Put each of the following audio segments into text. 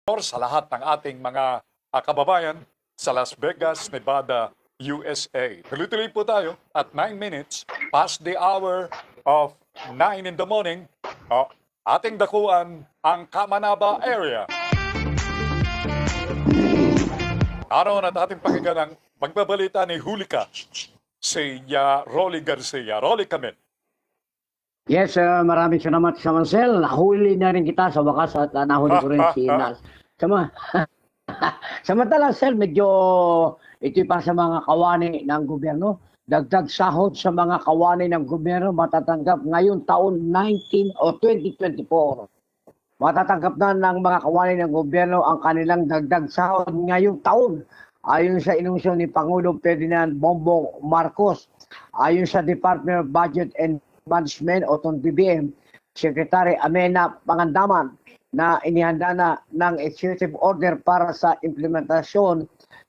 sa lahat ng ating mga kababayan sa Las Vegas, Nevada, USA. Tuloy-tuloy po tayo at 9 minutes past the hour of 9 in the morning. Ating dakuan ang Kamanaba area. Araw na ating pakinggan ang magbabalita ni Hulika, si Rolly Garcia. Rolly kami. Yes, maraming salamat sa Marcel. Nahuli na rin kita sa wakas at nahuli ko rin si Nas. Samantala, Sel, medyo ito pa sa mga kawani ng gobyerno. Dagdag sahod sa mga kawani ng gobyerno matatanggap ngayon taon 2024. Matatanggap na ng mga kawani ng gobyerno ang kanilang dagdag sahod ngayong taon. Ayon sa inunsyo ni Pangulo Ferdinand Bongbong Marcos, ayon sa Department of Budget and Management o DBM, Secretary Amena Pangandaman, na inihanda na ng executive order para sa implementasyon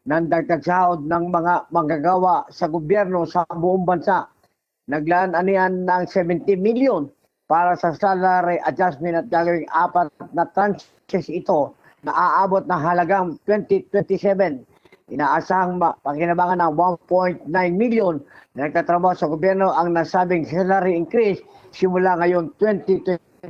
ng dagdag sahod ng mga manggagawa sa gobyerno sa buong bansa. Naglaan aniyan ng 70 million para sa salary adjustment at gagawing apat na tranches ito na aabot na halagang 2027. Inaasahang pakinabangan ng 1.9 million na nagtatrabaho sa gobyerno ang nasabing salary increase simula ngayon 2024,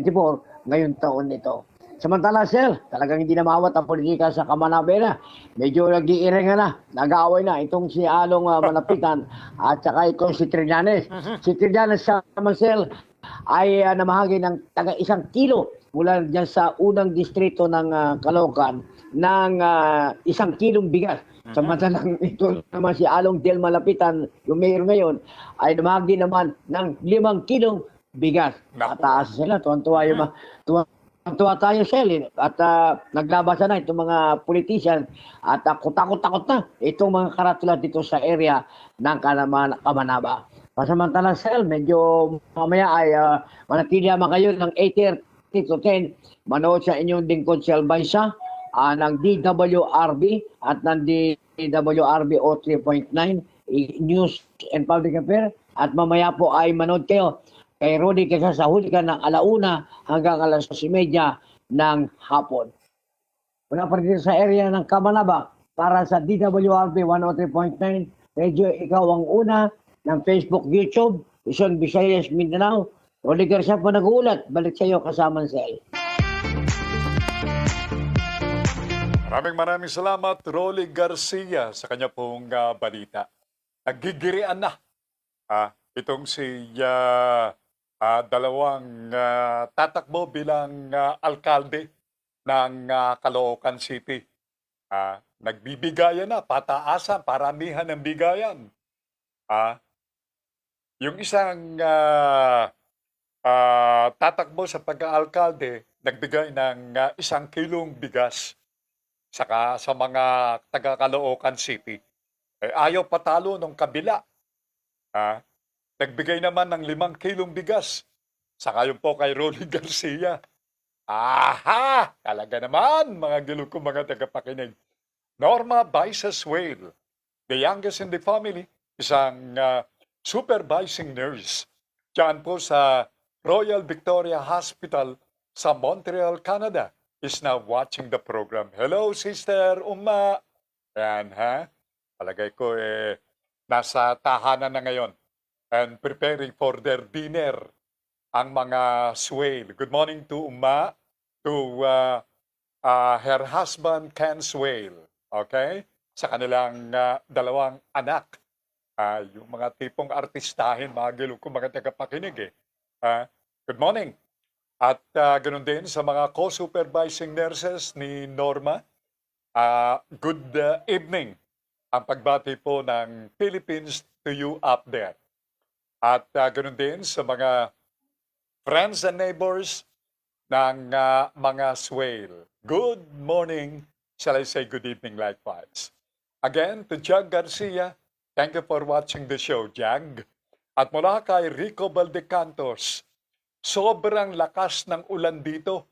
ngayon taon nito. Samantala, Sel, talagang hindi na mawat ang politika sa Kamanabera. Medyo nag-iiringan na, nag-aaway na itong si Along Malapitan at saka itong si Trillanes. Si Trillanes sa Sel ay namahagi ng taga 1 kilo mula dyan sa unang distrito ng Caloocan ng 1 kilong bigas. Samantalang ito naman si Along Del Malapitan, yung mayor ngayon, ay namahagi naman ng 5 kilong bigas. Mataas sila, tuwan-tuwa tayo, Sel, at naglabasa na itong mga politician at takot-takot na itong mga karatula dito sa area ng Kamanaba. Pasamantala, Sel, medyo mamaya ay manatili naman kayo ng 8:30 to 10. Manood sa inyong lingkod, Sel Baisa, ng DWRB at ng DWRB o 3.9 News and Public Affairs. At mamaya po ay manood kayo kay Rodi kasi sa huli ka ng 1:00 hanggang 12:30 ng hapon. Mula pa rin sa area ng Kamanaba para sa DWRB 103.9 Radio, ikaw ang una ng Facebook, YouTube, Luzon, Visayas, Mindanao. Rodi Garcia po nag-uulat. Balik sa iyo kasama sa iyo. Maraming salamat, Rolly Garcia, sa kanya pong balita. Nagigirian na itong si dalawang tatakbo bilang alkalde ng Caloocan City. Nagbibigayan na, pataasan, paramihan ng bigayan. Yung isang tatakbo sa pagka-alkalde, nagbigay ng 1 kilong bigas saka sa mga taga-Caloocan City. Ayaw patalo nung kabila. Nagbigay naman ng 5 kilong bigas. Saka yun po kay Rolly Garcia. Aha! Talaga naman, mga gilog ko, mga tagapakinig. Norma Baisas Whale, the youngest in the family, isang supervising nurse. Diyan po sa Royal Victoria Hospital sa Montreal, Canada, is now watching the program. Hello, Sister Uma. Yan, Palagay ko, nasa tahanan na ngayon and preparing for their dinner ang mga Swale. Good morning to Uma, to her husband, Ken Swale. Okay? Sa kanilang dalawang anak. Yung mga tipong artistahin, mga gilog ko, mga tagapakinig good morning. At ganun din sa mga co-supervising nurses ni Norma, good evening. Ang pagbati po ng Philippines to you up there. At ganun din sa mga friends and neighbors ng mga Swale. Good morning, shall I say good evening likewise. Again, to Jag Garcia, thank you for watching the show, Jag. At mula kay Rico Valdecantos, sobrang lakas ng ulan dito